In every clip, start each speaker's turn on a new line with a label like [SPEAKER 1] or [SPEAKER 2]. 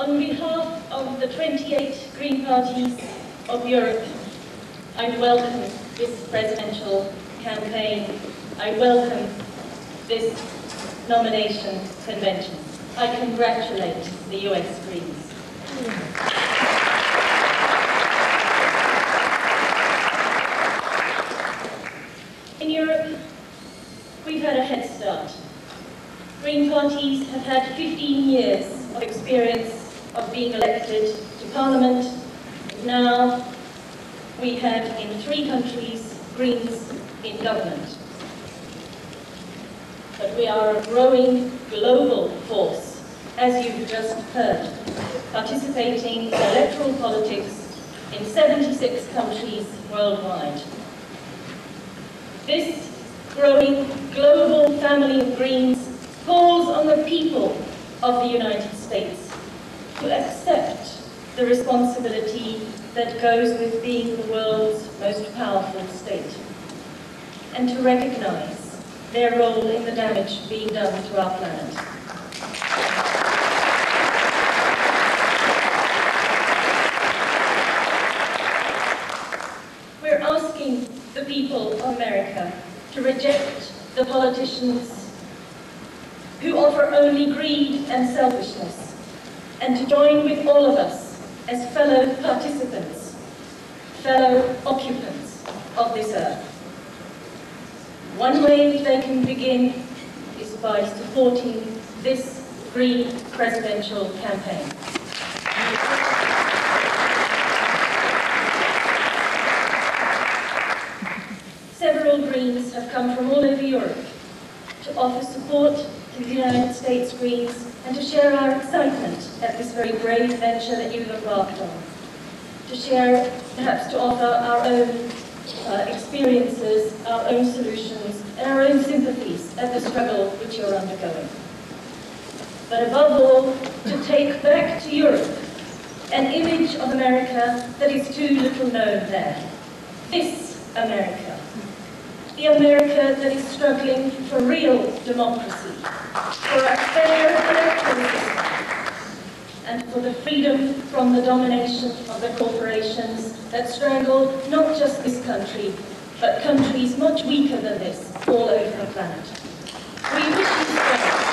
[SPEAKER 1] On behalf of the 28 Green parties of Europe, I welcome this presidential campaign. I welcome this nomination convention. I congratulate the US Greens. In Europe, we've had a head start. Green parties have had 15 years of experience of being elected to Parliament. Now we have in 3 countries Greens in government. But we are a growing global force, as you've just heard, participating in electoral politics in 76 countries worldwide. This growing global family of Greens calls on the people of the United States to accept the responsibility that goes with being the world's most powerful state, and to recognize their role in the damage being done to our planet. We're asking the people of America to reject the politicians who offer only greed and selfishness, and to join with all of us as fellow participants, fellow occupants of this earth. One way they can begin is by supporting this Green presidential campaign. Several Greens have come from all over Europe to offer support to the United States Greens and to share our excitement at this very brave venture that you've embarked on. To share, perhaps to offer our own experiences, our own solutions, and our own sympathies at the struggle which you're undergoing. But above all, to take back to Europe an image of America that is too little known there. This America. The America that is struggling for real democracy, for a fair electoral system, and for the freedom from the domination of the corporations that strangle not just this country, but countries much weaker than this all over the planet. We wish you strength.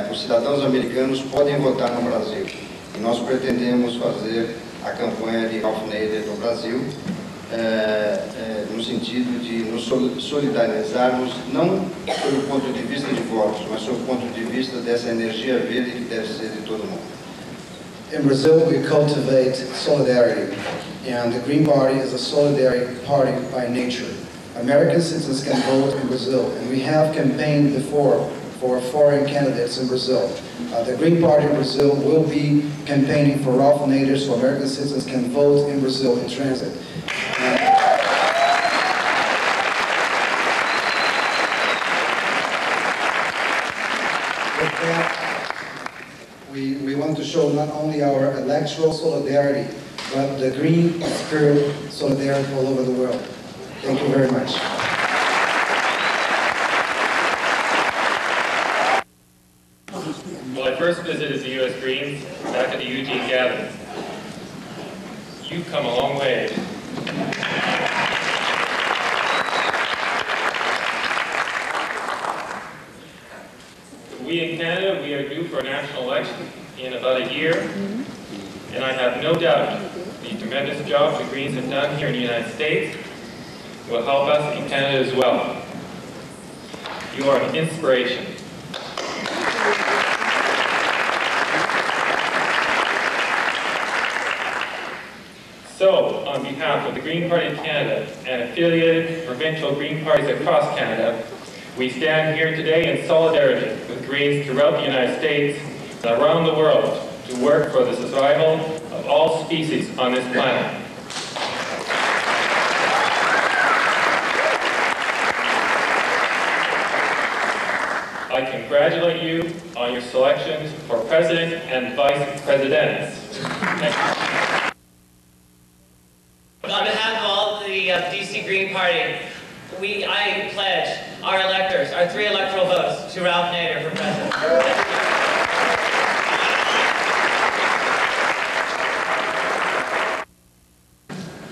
[SPEAKER 2] Os cidadãos americanos podem votar no Brasil e nós pretendemos fazer a campanha de Ralph Nader no Brasil no sentido de nos solidarizarmos não pelo ponto de vista de votos, mas sob o ponto de vista dessa energia verde que deve ser de todo mundo.
[SPEAKER 3] In Brazil, we cultivate solidarity, and the Green Party is a solidarity party by nature. American citizens can vote in Brazil, and we have campaigned before for foreign candidates in Brazil. The Green Party in Brazil will be campaigning for Ralph Nader so American citizens can vote in Brazil in transit. With that, we want to show not only our electoral solidarity, but the green spirit solidarity all over the world. Thank you very much.
[SPEAKER 4] Well, I first visited the U.S. Greens back at the Eugene gathering. You've come a long way. We in Canada, we are due for a national election in about a year, and I have no doubt the tremendous job the Greens have done here in the United States will help us in Canada as well. You are an inspiration. So, on behalf of the Green Party of Canada and affiliated provincial Green parties across Canada, we stand here today in solidarity with Greens throughout the United States and around the world to work for the survival of all species on this planet. I congratulate you on your selections for President and Vice Presidents. Thank you.
[SPEAKER 5] I pledge our electors, our 3 electoral votes, to Ralph Nader for president.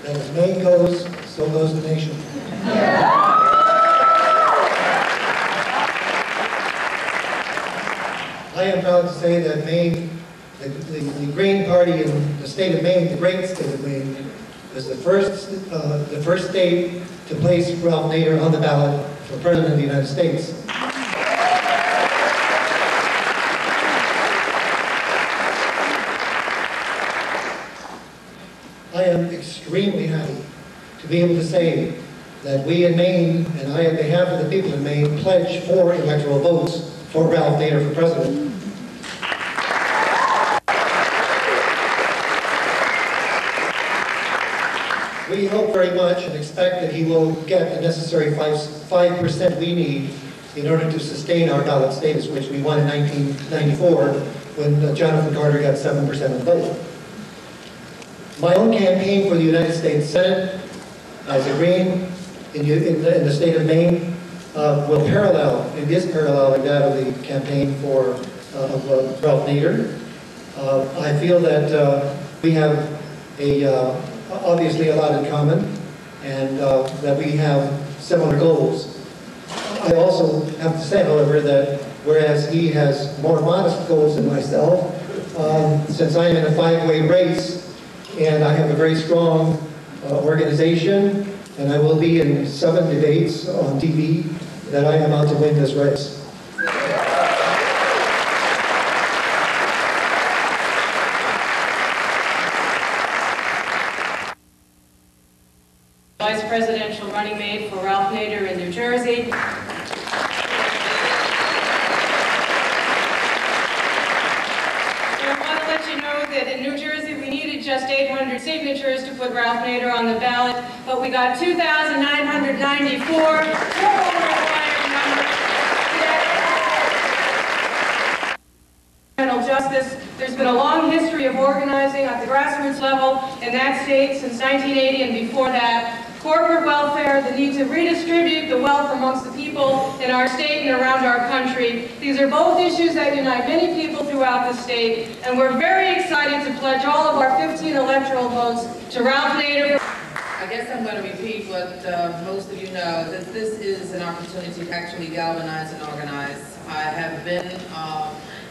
[SPEAKER 6] As Maine goes, so goes the nation. I am proud to say that Maine, the Green Party in the state of Maine, the great state of Maine, is the first state to place Ralph Nader on the ballot for President of the United States. I am extremely happy to be able to say that we in Maine, and I on behalf of the people in Maine, pledge 4 electoral votes for Ralph Nader for president. We hope very much and expect that he will get the necessary 5% we need in order to sustain our ballot status, which we won in 1994 when Jonathan Carter got 7% of the vote. My own campaign for the United States Senate as a Green in the state of Maine will parallel, it is paralleling that of the campaign for Ralph Nader. I feel that we have obviously a lot in common, and that we have similar goals. I also have to say, however, that whereas he has more modest goals than myself, since I am in a 5-way race, and I have a very strong organization, and I will be in 7 debates on TV, that I am out to win this race.
[SPEAKER 7] Vice presidential running mate for Ralph Nader in New Jersey. That in New Jersey we needed just 800 signatures to put Ralph Nader on the ballot, but we got 2,994. Justice. There's been a long history of organizing at the grassroots level in that state since 1980 and before that. Corporate welfare, the need to redistribute the wealth amongst the people in our state and around our country. These are both issues that unite many people throughout the state, and we're very excited to pledge all of our 15 electoral votes to Ralph Nader.
[SPEAKER 8] I guess I'm going to repeat what most of you know, that this is an opportunity to actually galvanize and organize. I have been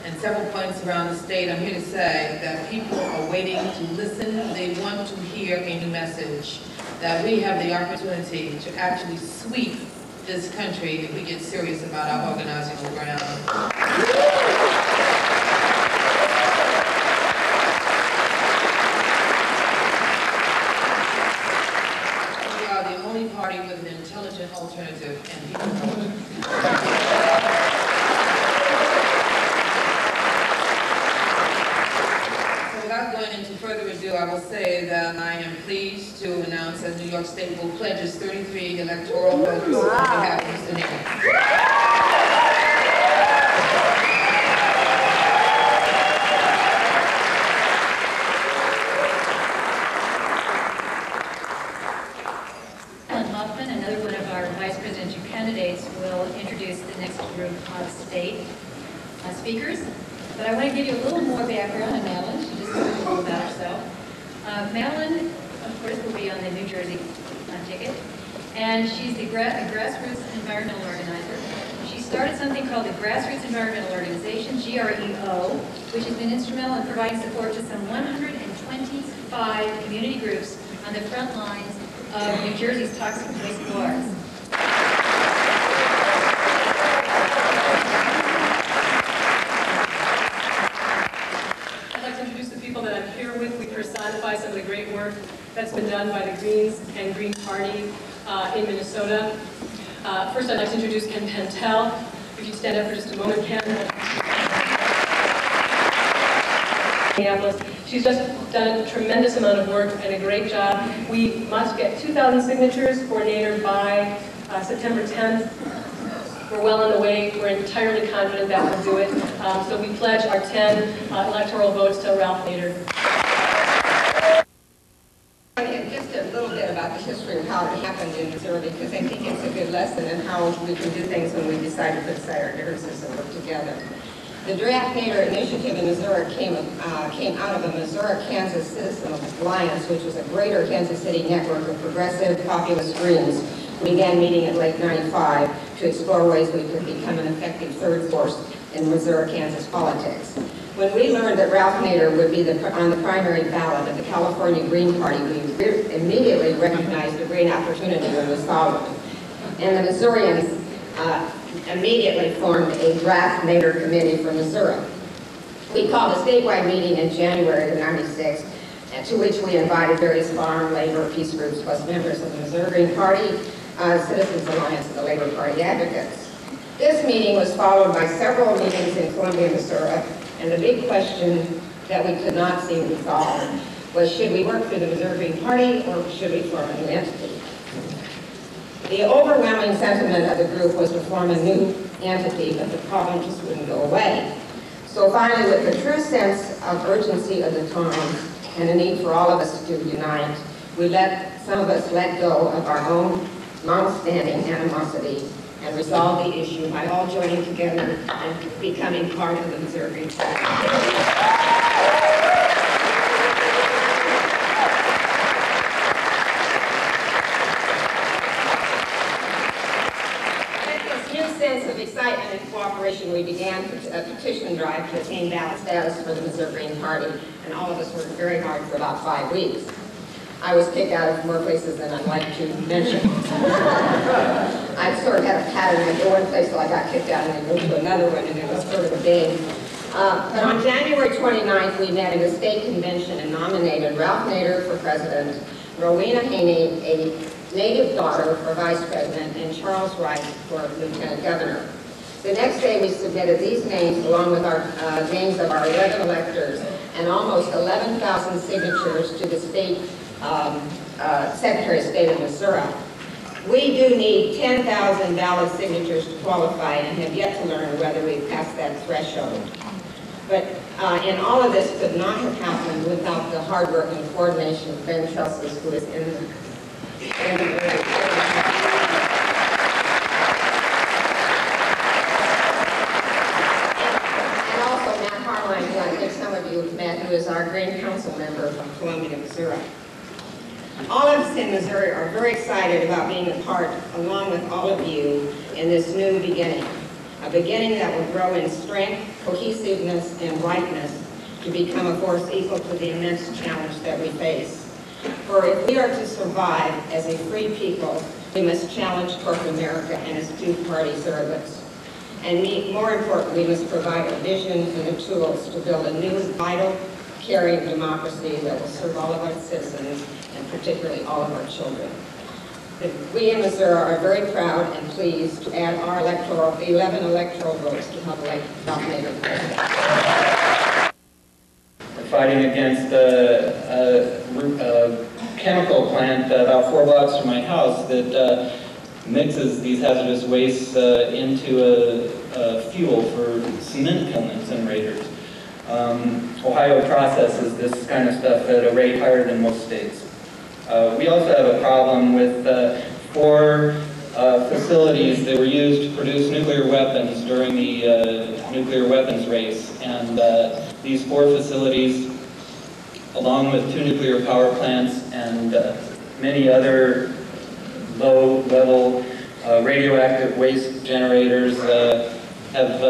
[SPEAKER 8] in several points around the state. I'm here to say that people are waiting to listen. They want to hear a new message. That we have the opportunity to actually sweep this country if we get serious about our organizing on the ground. We are the only party with an intelligent alternative, and people know it. Without going into further ado, I will say that I am pleased to announce that New York State will pledge its 33 electoral voters on behalf of Mr. Nader.
[SPEAKER 9] Another one of our vice presidential candidates, will introduce the next group of state speakers. But I want to give you a little more background on Madeline. She just told a little about herself. Madeline, of course, will be on the New Jersey ticket, and she's the grassroots environmental organizer. She started something called the Grassroots Environmental Organization, GREO, which has been instrumental in providing support to some 125 community groups on the front lines of New Jersey's toxic waste wars.
[SPEAKER 7] Personify some of the great work that's been done by the Greens and Green Party in Minnesota. First, I'd like to introduce Ken Pentel. If you'd stand up for just a moment, Ken. She's just done a tremendous amount of work and a great job. We must get 2,000 signatures for Nader by September 10th. We're well on the way. We're entirely confident that we'll do it. So we pledge our 10 electoral votes to Ralph Nader.
[SPEAKER 10] Just a little bit about the history of how it happened in Missouri, because I think it's a good lesson in how we can do things when we decide to put aside our differences and work together. The Ralph Nader initiative in Missouri came out of a Missouri-Kansas Citizen Alliance, which was a greater Kansas City network of progressive populist Greens who began meeting in late '95 to explore ways we could become an effective third force in Missouri-Kansas politics. When we learned that Ralph Nader would be on the primary ballot of the California Green Party, we immediately recognized a great opportunity when we saw one. And the Missourians immediately formed a Ralph Nader committee for Missouri. We called a statewide meeting in January of '96, to which we invited various farm, labor, peace groups, plus members of the Missouri Green Party, Citizens Alliance, and the Labor Party advocates. This meeting was followed by several meetings in Columbia, Missouri, and the big question that we could not seem to resolve was, should we work through the Missouri Green Party or should we form a new entity? The overwhelming sentiment of the group was to form a new entity, but the problem just wouldn't go away. So finally, with the true sense of urgency of the times and the need for all of us to unite, some of us let go of our own long-standing animosity and resolve the issue by all joining together and becoming part of the Missouri Green Party. Sense of excitement and cooperation, we began a petition drive to attain ballot status for the Missouri Green Party, and all of us worked very hard for about 5 weeks. I was kicked out of more places than I'd like to mention. I sort of had a pattern. I'd go one place till I got kicked out, and I'd go to another one, and it was sort of a game. But on January 29th, we met at a state convention and nominated Ralph Nader for president, Rowena Haney, a native daughter, for vice president, and Charles Wright for lieutenant governor. The next day we submitted these names along with our names of our 11 electors and almost 11,000 signatures to the state Secretary of State of Missouri. We do need 10,000 ballot signatures to qualify and have yet to learn whether we've passed that threshold. But and all of this could not have happened without the hard work and coordination of Ben Chelsea, who is in the and also Matt Harline, who I think some of you have met, who is our Green Council member from Columbia, Missouri. All of us in Missouri are very excited about being a part, along with all of you, in this new beginning. A beginning that will grow in strength, cohesiveness, and rightness to become a force equal to the immense challenge that we face. For if we are to survive as a free people, we must challenge corporate America and its two-party surrogates. And more importantly, we must provide a vision and the tools to build a new, vital, caring democracy that will serve all of our citizens, and particularly all of our children. We in Missouri are very proud and pleased to add our 11 electoral votes to help elect Ralph Nader president.
[SPEAKER 11] We're fighting against a chemical plant about 4 blocks from my house that mixes these hazardous wastes into a fuel for cement kiln incinerators. Ohio processes this kind of stuff at a rate higher than most states. We also have a problem with 4 facilities that were used to produce nuclear weapons during the nuclear weapons race. And these 4 facilities, along with 2 nuclear power plants and many other low-level radioactive waste generators, have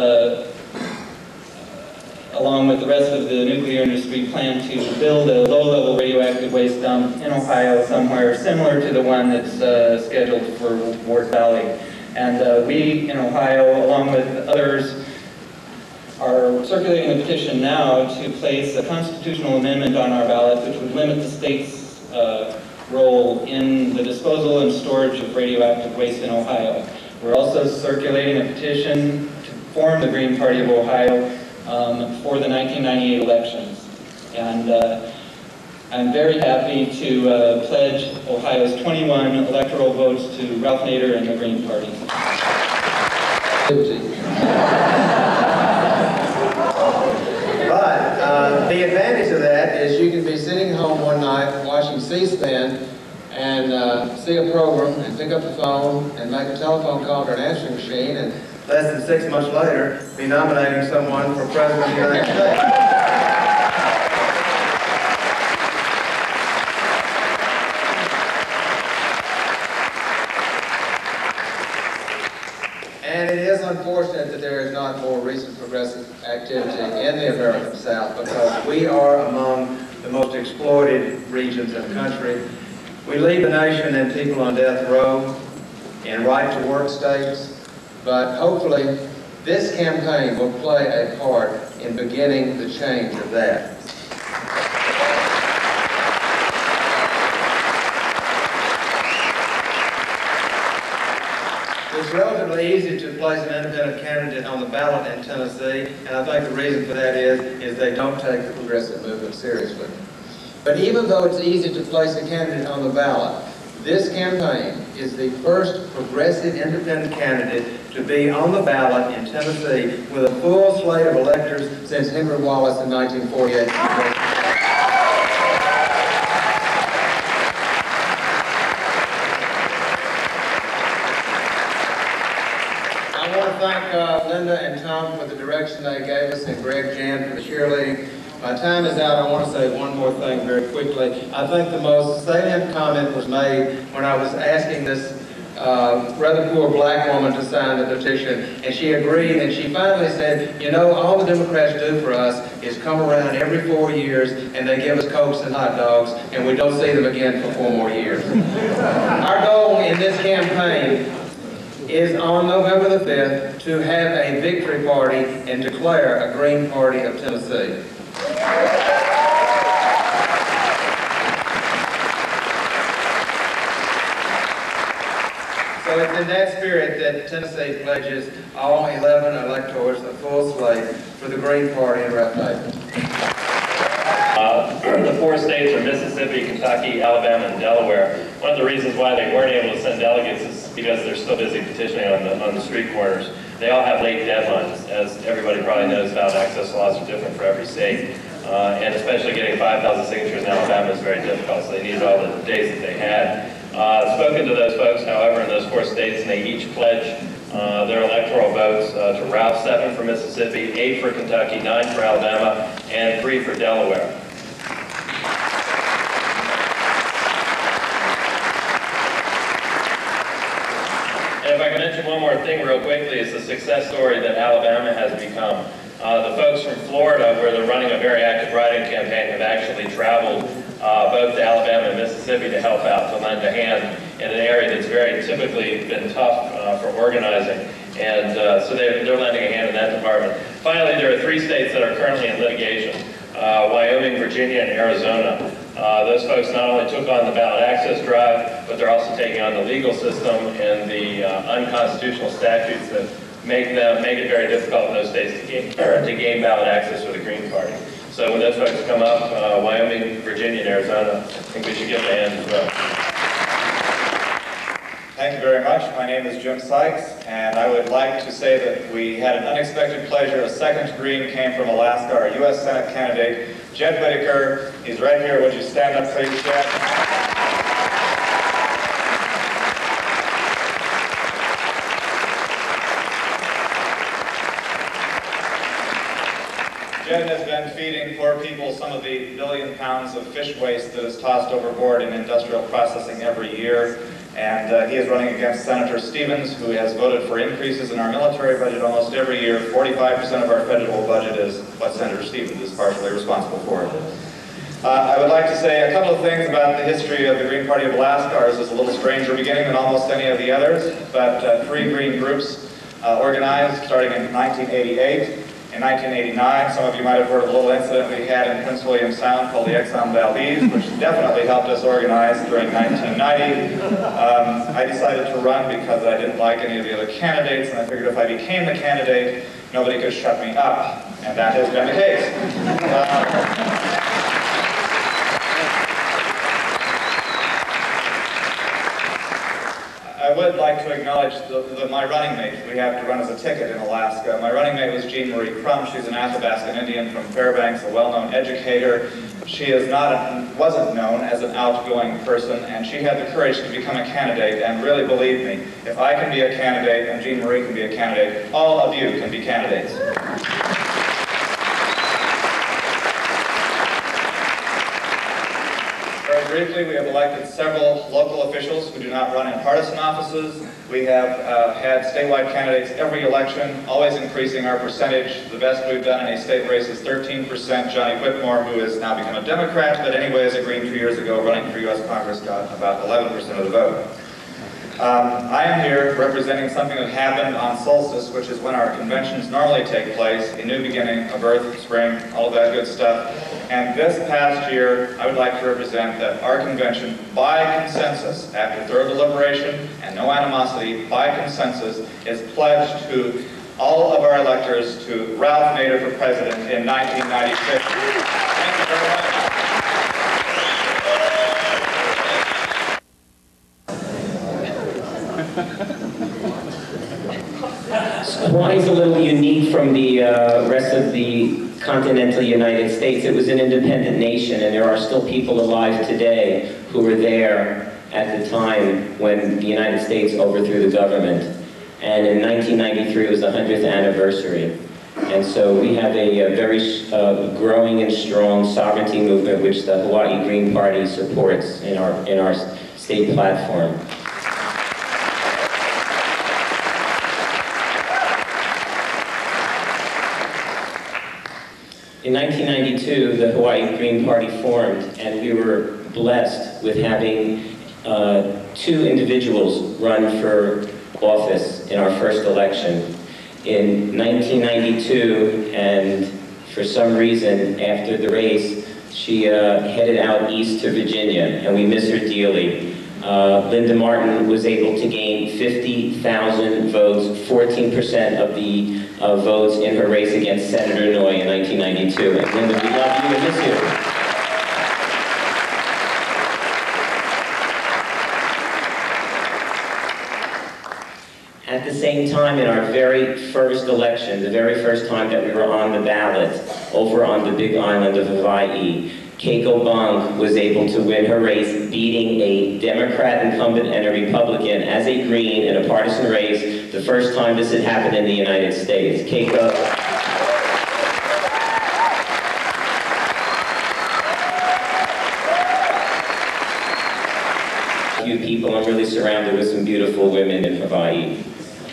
[SPEAKER 11] along with the rest of the nuclear industry, plan to build a low-level radioactive waste dump in Ohio somewhere similar to the one that's scheduled for Ward Valley. And we in Ohio, along with others, are circulating a petition now to place a constitutional amendment on our ballot which would limit the state's role in the disposal and storage of radioactive waste in Ohio. We're also circulating a petition to form the Green Party of Ohio for the 1998 elections. And I'm very happy to pledge Ohio's 21 electoral votes to Ralph Nader and the Green Party.
[SPEAKER 12] But the advantage of that is you can be sitting home one night watching C-SPAN and see a program and pick up the phone and make a telephone call to an answering machine and less than 6 months later be nominating someone for President of the United States. And it is unfortunate that there is not more recent progressive activity in the American South, because we are among the most exploited regions in the country. We leave the nation and people on death row in right-to-work states, but hopefully this campaign will play a part in beginning the change of that. It's relatively easy to place an independent candidate on the ballot in Tennessee, and I think the reason for that is they don't take the progressive movement seriously. But even though it's easy to place a candidate on the ballot, this campaign is the first progressive independent candidate to be on the ballot in Tennessee with a full slate of electors since Henry Wallace in 1948. I want to thank Linda and Tom for the direction they gave us, and Greg Jan for the cheerleading. My time is out. I want to say one more thing very quickly. I think the most salient comment was made when I was asking this rather poor black woman to sign the petition, and she agreed, and she finally said, you know, all the Democrats do for us is come around every 4 years and they give us Cokes and hot dogs, and we don't see them again for 4 more years. Our goal in this campaign is on November the 5th to have a victory party and declare a Green Party of Tennessee. So it's in that spirit that Tennessee pledges all 11 electors a full slate for the Green Party and Ralph Nader.
[SPEAKER 13] The 4 states are Mississippi, Kentucky, Alabama, and Delaware. One of the reasons why they weren't able to send delegates is because they're still busy petitioning on the street corners. They all have late deadlines. As everybody probably knows, ballot access laws are different for every state. And especially getting 5,000 signatures in Alabama is very difficult, so they needed all the days that they had. Spoken to those folks, however, in those 4 states, and they each pledged their electoral votes to Ralph, 7 for Mississippi, 8 for Kentucky, 9 for Alabama, and 3 for Delaware. And if I can mention one more thing real quickly, it's the success story that Alabama has become. The folks from Florida, where they're running a very active writing campaign, have actually traveled both to Alabama and Mississippi to help out, to lend a hand in an area that's very typically been tough for organizing. And so they're lending a hand in that department. Finally, there are 3 states that are currently in litigation, Wyoming, Virginia, and Arizona. Those folks not only took on the ballot access drive, but they're also taking on the legal system and the unconstitutional statutes that make it very difficult in those states to gain ballot access for the Green Party. So when those folks come up, Wyoming, Virginia, and Arizona, I think we should give them a hand as well.
[SPEAKER 14] Thank you very much. My name is Jim Sykes, and I would like to say that we had an unexpected pleasure. A second green came from Alaska, our U.S. Senate candidate, Jed Whitaker. He's right here. Would you stand up, please, Jed? Jed has been feeding poor people some of the 1 billion pounds of fish waste that is tossed overboard in industrial processing every year. And he is running against Senator Stevens, who has voted for increases in our military budget almost every year. 45% of our federal budget is what Senator Stevens is partially responsible for. I would like to say a couple of things about the history of the Green Party of Alaska. Ours is a little stranger beginning than almost any of the others, but 3 green groups organized starting in 1988. In 1989, some of you might have heard of a little incident we had in Prince William Sound called the Exxon Valdez, which definitely helped us organize during 1990. I decided to run because I didn't like any of the other candidates, and I figured if I became the candidate, nobody could shut me up, and that has been the case. I I would like to acknowledge my running mate. We have to run as a ticket in Alaska. My running mate was Jean Marie Crumbs. She's an Athabascan Indian from Fairbanks, a well-known educator. She wasn't known as an outgoing person, and she had the courage to become a candidate, and really believe me, if I can be a candidate and Jean Marie can be a candidate, all of you can be candidates. Very briefly, we have elected several local officials who do not run in partisan offices. We have had statewide candidates every election, always increasing our percentage. The best we've done in a state race is 13%. Johnny Whitmore, who has now become a Democrat, but anyway, as a Green 2 years ago, running for U.S. Congress, got about 11% of the vote. I am here representing something that happened on solstice, which is when our conventions normally take place, a new beginning of earth, spring, all of that good stuff. And this past year, I would like to represent that our convention, by consensus, after thorough deliberation and no animosity, by consensus, is pledged to all of our electors to Ralph Nader for president in 1996. Thank you very much.
[SPEAKER 15] Hawaii's a little unique from the rest of the continental United States. It was an independent nation, and there are still people alive today who were there at the time when the United States overthrew the government. And in 1993 it was the 100th anniversary. And so we have a very growing and strong sovereignty movement, which the Hawaii Green Party supports in our state platform. In 1992, the Hawaii Green Party formed, and we were blessed with having 2 individuals run for office in our first election. In 1992, and for some reason, after the race, she headed out east to Virginia, and we miss her dearly. Linda Martin was able to gain 50,000 votes, 14% of the votes in her race against Senator Noy in 1992. And Linda, we love you and miss you. At the same time, in our very first election, the very first time that we were on the ballot, over on the Big Island of Hawaii, Keiko Bong was able to win her race, beating a Democrat incumbent and a Republican as a Green in a partisan race, the first time this had happened in the United States. Keiko. Few people, I'm really surrounded with some beautiful women in Hawaii.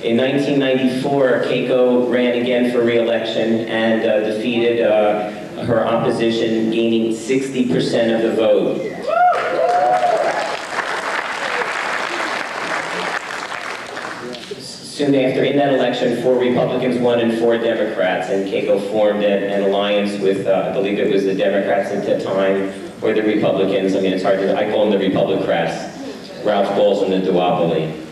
[SPEAKER 15] In 1994, Keiko ran again for re-election and defeated her opposition, gaining 60% of the vote. Soon after, in that election, 4 Republicans won and 4 Democrats, and Keiko formed an alliance with, I believe it was the Democrats at the time, or the Republicans. I mean, it's hard to, I call them the Republicrats. Ralph calls them the duopoly.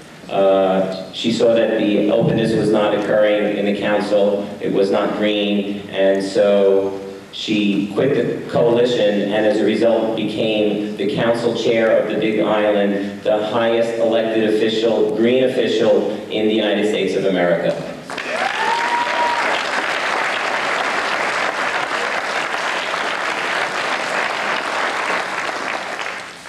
[SPEAKER 15] She saw that the openness was not occurring in the council, it was not green, and so she quit the coalition and as a result became the council chair of the Big Island, the highest elected official, green official in the United States of America.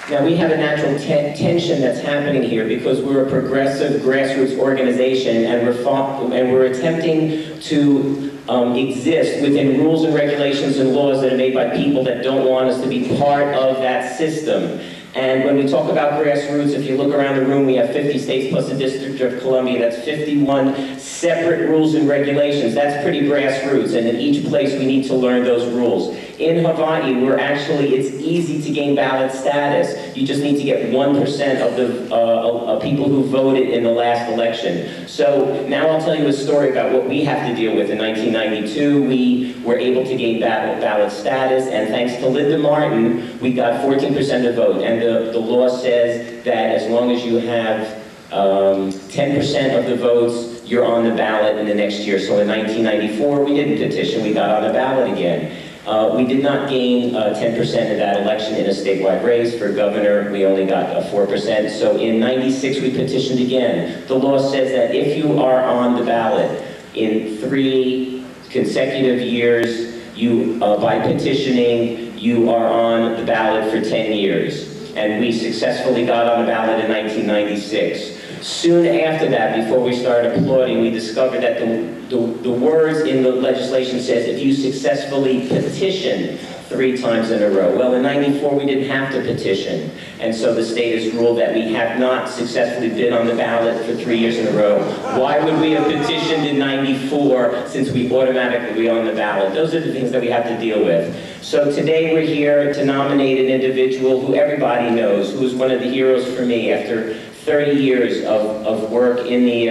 [SPEAKER 15] Now we have a natural tension that's happening here because we're a progressive grassroots organization and we're attempting to exist within rules and regulations and laws that are made by people that don't want us to be part of that system. And when we talk about grassroots, if you look around the room, we have 50 states plus the District of Columbia. That's 51 separate rules and regulations. That's pretty grassroots, and in each place we need to learn those rules. In Hawaii, it's easy to gain ballot status. You just need to get 1% of the people who voted in the last election. So now I'll tell you a story about what we have to deal with. In 1992, we were able to gain ballot status, and thanks to Linda Martin, we got 14% of the vote. And the law says that as long as you have 10% of the votes, you're on the ballot in the next year. So in 1994, we didn't petition, we got on the ballot again. We did not gain 10% of that election in a statewide race. For governor, we only got 4%. So in '96, we petitioned again. The law says that if you are on the ballot in 3 consecutive years, by petitioning, you are on the ballot for 10 years. And we successfully got on the ballot in 1996. Soon after that, before we started applauding, we discovered that the words in the legislation says if you successfully petition 3 times in a row. Well, in '94, we didn't have to petition. And so the state has ruled that we have not successfully been on the ballot for 3 years in a row. Why would we have petitioned in '94 since we automatically were on the ballot? Those are the things that we have to deal with. So today we're here to nominate an individual who everybody knows, who is one of the heroes for me after 30 years of work in the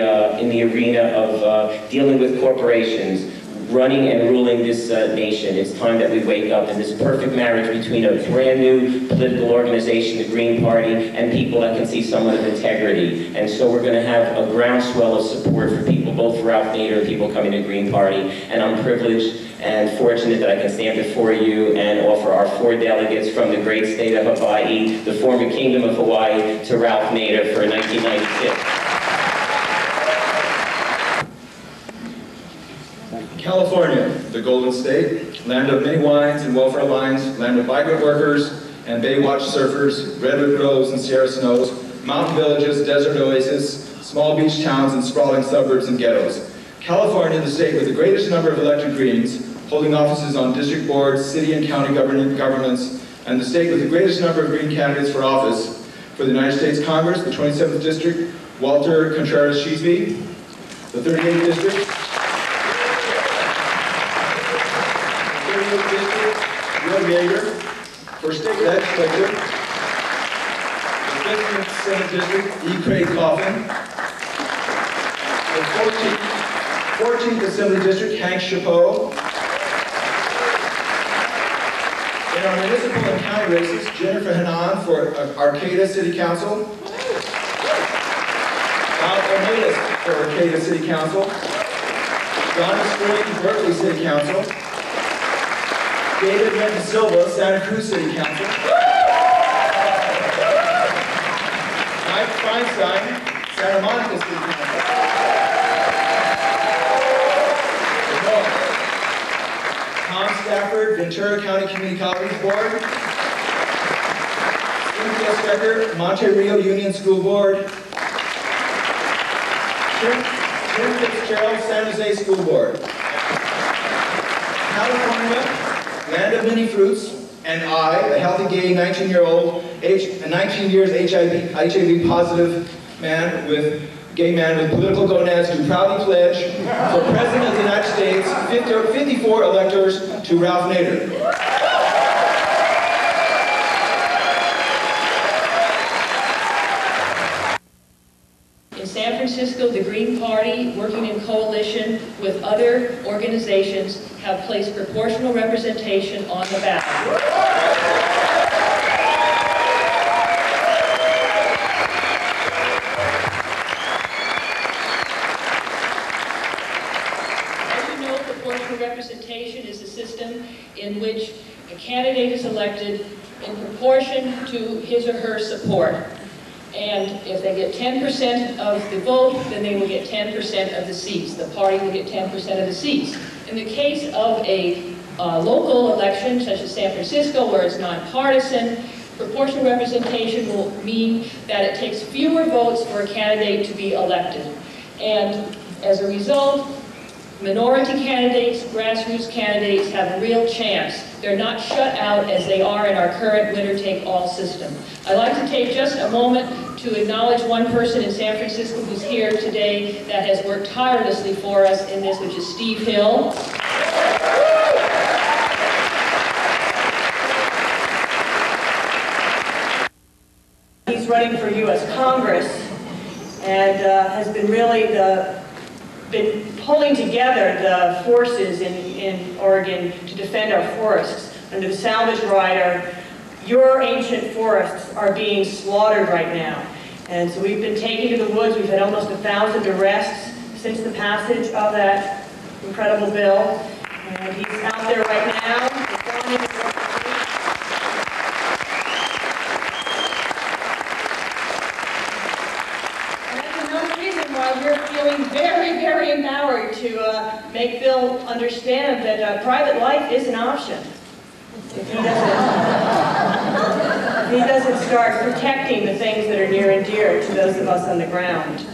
[SPEAKER 15] arena of dealing with corporations, running and ruling this nation. It's time that we wake up, in this perfect marriage between a brand new political organization, the Green Party, and people that can see someone of integrity. And so we're going to have a groundswell of support for people, both for Ralph Nader and people coming to the Green Party. And I'm privileged and fortunate that I can stand before you and offer our 4 delegates from the great state of Hawaii, the former Kingdom of Hawaii, to Ralph Nader for 1996.
[SPEAKER 16] California, the Golden State, land of many wines and welfare lines, land of migrant workers and Baywatch surfers, redwood groves and Sierra snows, mountain villages, desert oases, small beach towns and sprawling suburbs and ghettos. California, the state with the greatest number of elected Greens, holding offices on district boards, city and county governments, and the state with the greatest number of Green candidates for office. For the United States Congress, the 27th District, Walter Contreras-Sheesby, the 38th District, Ralph Nader. For state legislature, the 15th Senate District, E. Craig Coffin. The 14th Assembly District, Hank Chapeau. In our municipal and county races, Jennifer Hanan for Arcata City Council. Ralph Nader for Arcata City Council. Donna Springs, Berkeley City Council. David Renton Silva, Santa Cruz City Council. Mike Feinstein, Santa Monica City Council. Tom Stafford, Ventura County Community College Board. Cynthia Strecker, Monte Rio Union School Board. Tim Fitzgerald, San Jose School Board. California, land of many fruits, and I, a healthy gay 19 years HIV positive gay man with political gonads, do proudly pledge for President of the United States, 54 electors to Ralph Nader.
[SPEAKER 17] In San Francisco, the Green Party, working in coalition with other organizations, have placed proportional representation on the ballot. As you know, proportional representation is a system in which a candidate is elected in proportion to his or her support. And if they get 10% of the vote, then they will get 10% of the seats. The party will get 10% of the seats. In the case of a local election, such as San Francisco, where it's nonpartisan, proportional representation will mean that it takes fewer votes for a candidate to be elected. And as a result, minority candidates, grassroots candidates have a real chance. They're not shut out as they are in our current winner-take-all system. I'd like to take just a moment to acknowledge one person in San Francisco who's here today that has worked tirelessly for us in this, which is Steve Hill.
[SPEAKER 18] He's running for U.S. Congress and has been really been pulling together the forces in Oregon to defend our forests. Under the salvage rider, your ancient forests are being slaughtered right now. And so we've been taking to the woods. We've had almost 1,000 arrests since the passage of that incredible bill. And he's out there right now. That's another reason why we're feeling very, very empowered to make Bill understand that private life is an option. If he doesn't start protecting the things that are near and dear to those of us on the ground.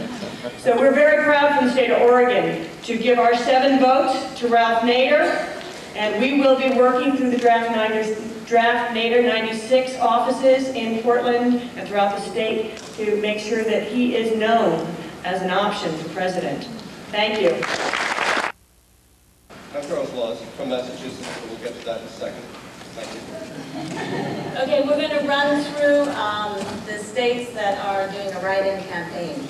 [SPEAKER 18] So we're very proud from the state of Oregon to give our 7 votes to Ralph Nader, and we will be working through the Draft Nader 96 offices in Portland and throughout the state to make sure that he is known as an option for president. Thank you.
[SPEAKER 19] I'm Charles Laws from Massachusetts, and we'll get to that in a second. Thank you.
[SPEAKER 20] Okay, we're going to run through the states that are doing a write-in campaign.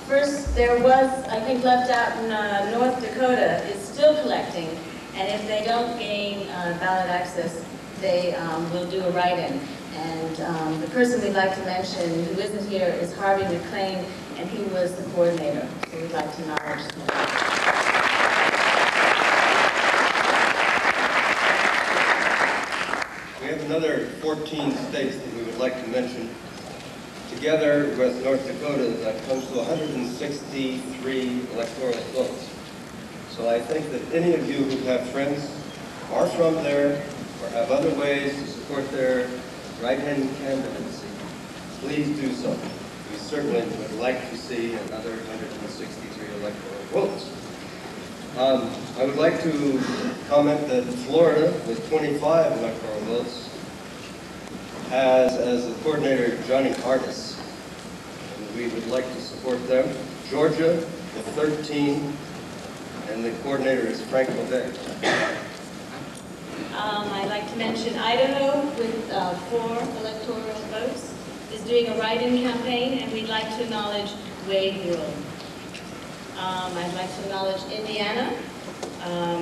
[SPEAKER 20] First, there was, I think, left out in North Dakota is still collecting, and if they don't gain ballot access, they will do a write-in. And the person we'd like to mention who isn't here is Harvey McLean, and he was the coordinator, so we'd like to acknowledge him.
[SPEAKER 19] We have another 14 states that we would like to mention. Together with North Dakota, that comes to 163 electoral votes. So I think that any of you who have friends, are from there, or have other ways to support their write-in candidacy, please do so. We certainly would like to see another 163 electoral votes. I would like to comment that Florida, with 25 electoral votes, has as the coordinator Johnny Hardis, and we would like to support them. Georgia, with 13, and the coordinator is Frank Levesque.
[SPEAKER 20] I'd like to mention Idaho with 4 electoral votes is doing a write-in campaign, and we'd like to acknowledge Wade Rule. I'd like to acknowledge Indiana,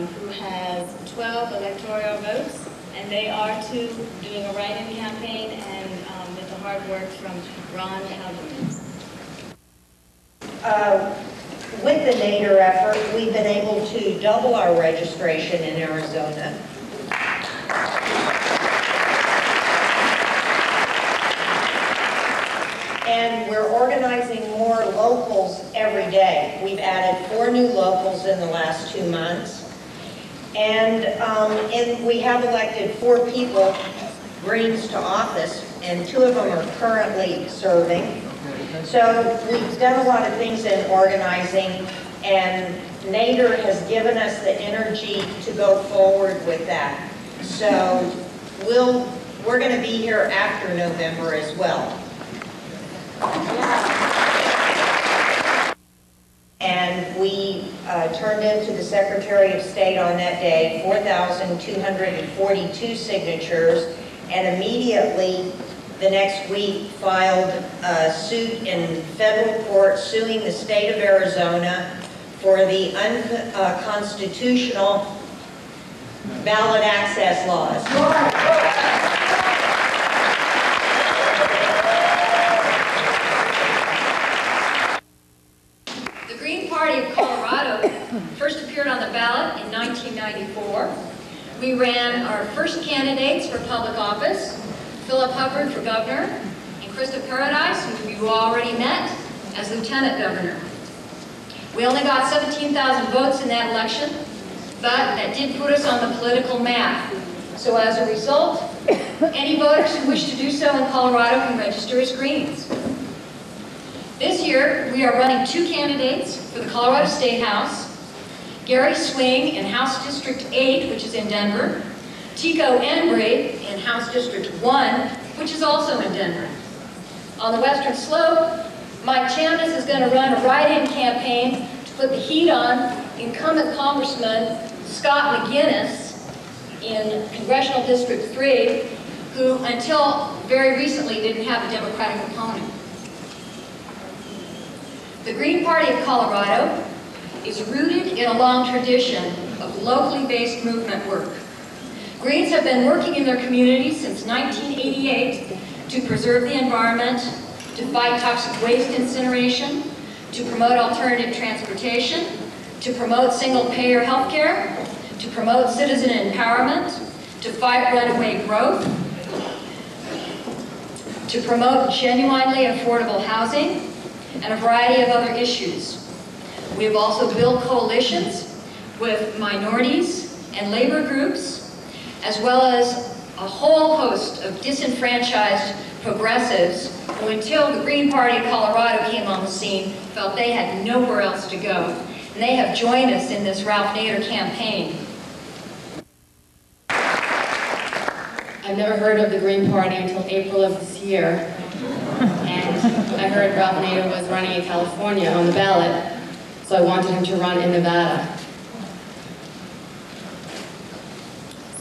[SPEAKER 20] who has 12 electoral votes, and they are too doing a write-in campaign, and with the hard work from Ron Haldeman.
[SPEAKER 10] With the Nader effort, we've been able to double our registration in Arizona. And we're organizing more locals every day. We've added 4 new locals in the last 2 months. And we have elected 4 people, Greens, to office, and 2 of them are currently serving. So we've done a lot of things in organizing, and Nader has given us the energy to go forward with that. So we're going to be here after November as well. And we turned into the Secretary of State on that day 4,242 signatures, and immediately the next week filed a suit in federal court suing the state of Arizona for the unconstitutional ballot access laws.
[SPEAKER 9] The Green Party of Colorado first appeared on the ballot in 1994. We ran our first candidates for public office, Philip Hubbard for governor, and Krista Paradise, who you already met, as lieutenant governor. We only got 17,000 votes in that election, but that did put us on the political map. So as a result, any voters who wish to do so in Colorado can register as Greens. This year, we are running 2 candidates for the Colorado State House, Gary Swing in House District 8, which is in Denver, Tico Embry in House District 1, which is also in Denver. On the Western Slope, Mike Chambliss is going to run a write-in campaign to put the heat on incumbent Congressman Scott McGinnis in Congressional District 3, who until very recently didn't have a Democratic opponent. The Green Party of Colorado is rooted in a long tradition of locally based movement work. Greens have been working in their communities since 1988 to preserve the environment, to fight toxic waste incineration, to promote alternative transportation, to promote single-payer health care, to promote citizen empowerment, to fight runaway growth, to promote genuinely affordable housing, and a variety of other issues. We have also built coalitions with minorities and labor groups, as well as a whole host of disenfranchised progressives who, until the Green Party of Colorado came on the scene, felt they had nowhere else to go. And they have joined us in this Ralph Nader campaign.
[SPEAKER 21] I've never heard of the Green Party until April of this year, and I heard Ralph Nader was running in California on the ballot, so I wanted him to run in Nevada.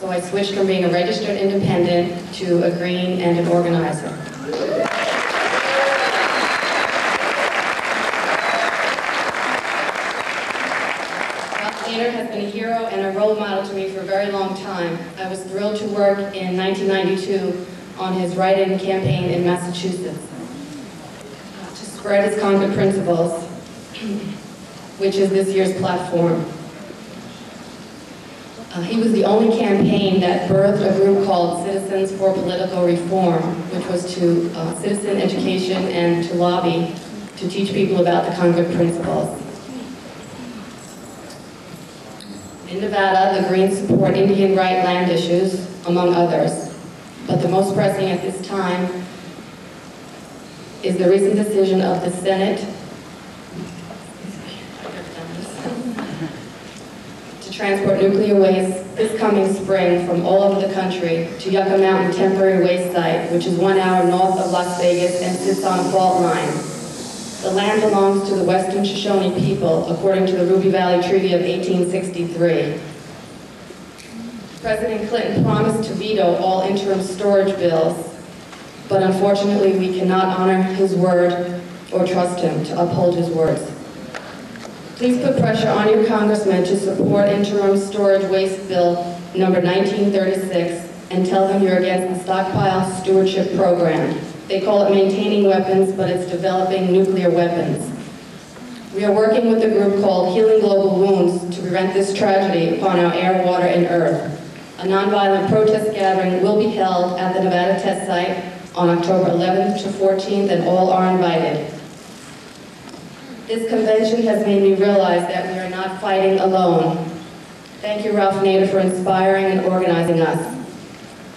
[SPEAKER 21] So I switched from being a registered independent to a green and an organizer. Ralph Nader has been a hero and a role model to me for a very long time. I was thrilled to work in 1992 on his write-in campaign in Massachusetts to spread his Concord principles, which is this year's platform. He was the only campaign that birthed a group called Citizens for Political Reform, which was to citizen education and to lobby to teach people about the Concord principles. In Nevada, the Greens support Indian right land issues, among others. But the most pressing at this time is the recent decision of the Senate to transport nuclear waste this coming spring from all over the country to Yucca Mountain Temporary Waste Site, which is 1 hour north of Las Vegas and sits on a fault line. The land belongs to the Western Shoshone people, according to the Ruby Valley Treaty of 1863. President Clinton promised to veto all interim storage bills, but unfortunately we cannot honor his word or trust him to uphold his words. Please put pressure on your congressman to support interim storage waste bill number 1936 and tell them you're against the stockpile stewardship program. They call it maintaining weapons, but it's developing nuclear weapons. We are working with a group called Healing Global Wounds to prevent this tragedy upon our air, water, and earth. A nonviolent protest gathering will be held at the Nevada test site on October 11th to 14th, and all are invited. This convention has made me realize that we are not fighting alone. Thank you, Ralph Nader, for inspiring and organizing us.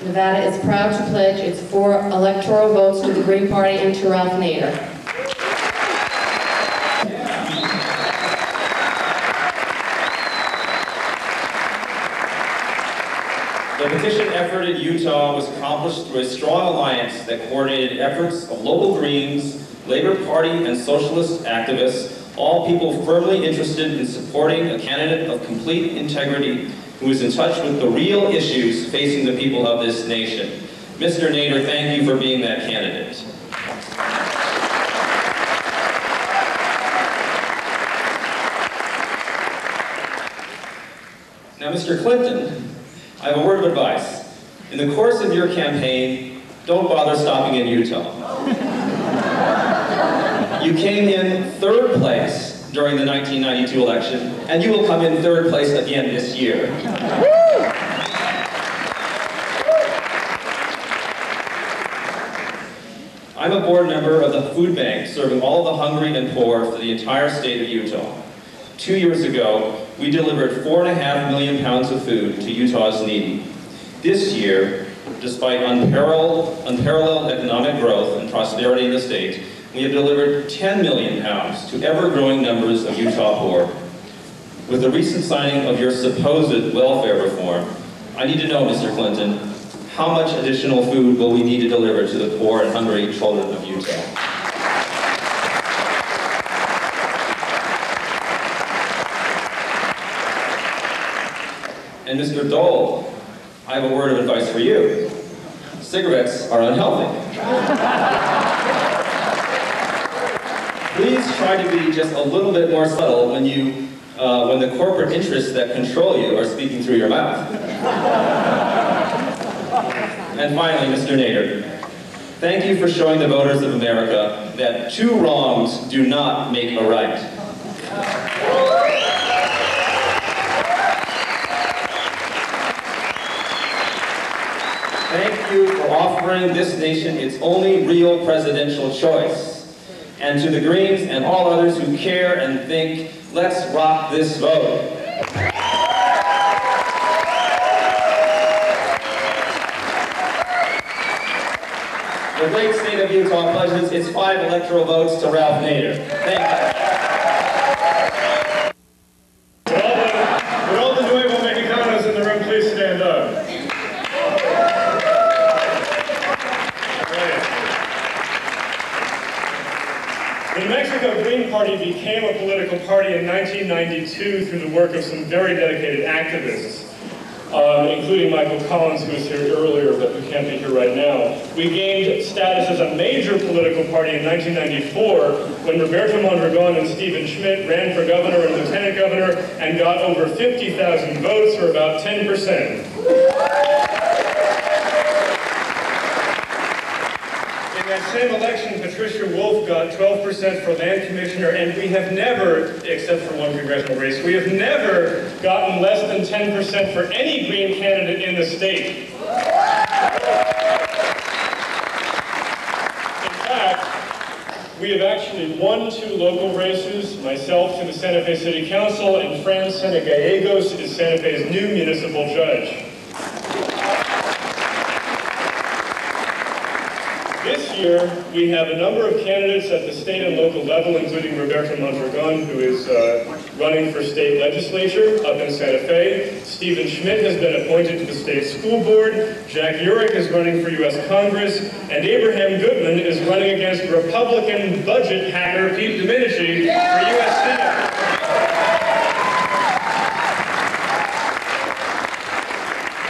[SPEAKER 21] Nevada is proud to pledge its 4 electoral votes to the Green Party and to Ralph Nader.
[SPEAKER 22] The petition effort in Utah was accomplished through a strong alliance that coordinated efforts of local Greens, Labor Party, and socialist activists, all people firmly interested in supporting a candidate of complete integrity who is in touch with the real issues facing the people of this nation. Mr. Nader, thank you for being that candidate. Now, Mr. Clinton, I have a word of advice. In the course of your campaign, don't bother stopping in Utah. You came in 3rd place during the 1992 election, and you will come in 3rd place again this year. I'm a board member of the food bank serving all the hungry and poor for the entire state of Utah. 2 years ago, we delivered 4.5 million pounds of food to Utah's needy. This year, despite unparalleled economic growth and prosperity in the state, we have delivered 10 million pounds to ever-growing numbers of Utah poor. With the recent signing of your supposed welfare reform, I need to know, Mr. Clinton, how much additional food will we need to deliver to the poor and hungry children of Utah? And Mr. Dole, I have a word of advice for you. Cigarettes are unhealthy. Please try to be just a little bit more subtle when the corporate interests that control you are speaking through your mouth. And finally, Mr. Nader, thank you for showing the voters of America that 2 wrongs do not make a right. Thank you for offering this nation its only real presidential choice. And to the Greens and all others who care and think, let's rock this vote. The great state of Utah pledges its 5 electoral votes to Ralph Nader. Thank you.
[SPEAKER 1] Would all the nuevo mexicanos in the room please stand up? The New Mexico Green Party became a political party in 1992 through the work of some very dedicated activists, including Michael Collins, who was here earlier but who can't be here right now. We gained status as a major political party in 1994 when Roberto Mondragon and Stephen Schmidt ran for governor and lieutenant governor and got over 50,000 votes, or about 10%. In that same election, Patricia Wolf got 12% for land commissioner, and we have never, except for one congressional race, we have never gotten less than 10% for any Green candidate in the state. In fact, we have actually won 2 local races, myself to the Santa Fe City Council, and Fran Sena Gallegos is Santa Fe's new municipal judge. This year, we have a number of candidates at the state and local level, including Roberto Mondragon, who is running for state legislature up in Santa Fe. Stephen Schmidt has been appointed to the state school board. Jack Urick is running for U.S. Congress. And Abraham Goodman is running against Republican budget hacker Pete Domenici for U.S. Senate.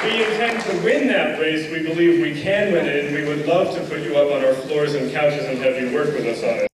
[SPEAKER 1] We intend to win that race. We believe we can win it, and we would love to put you up on our floors and couches and have you work with us on it.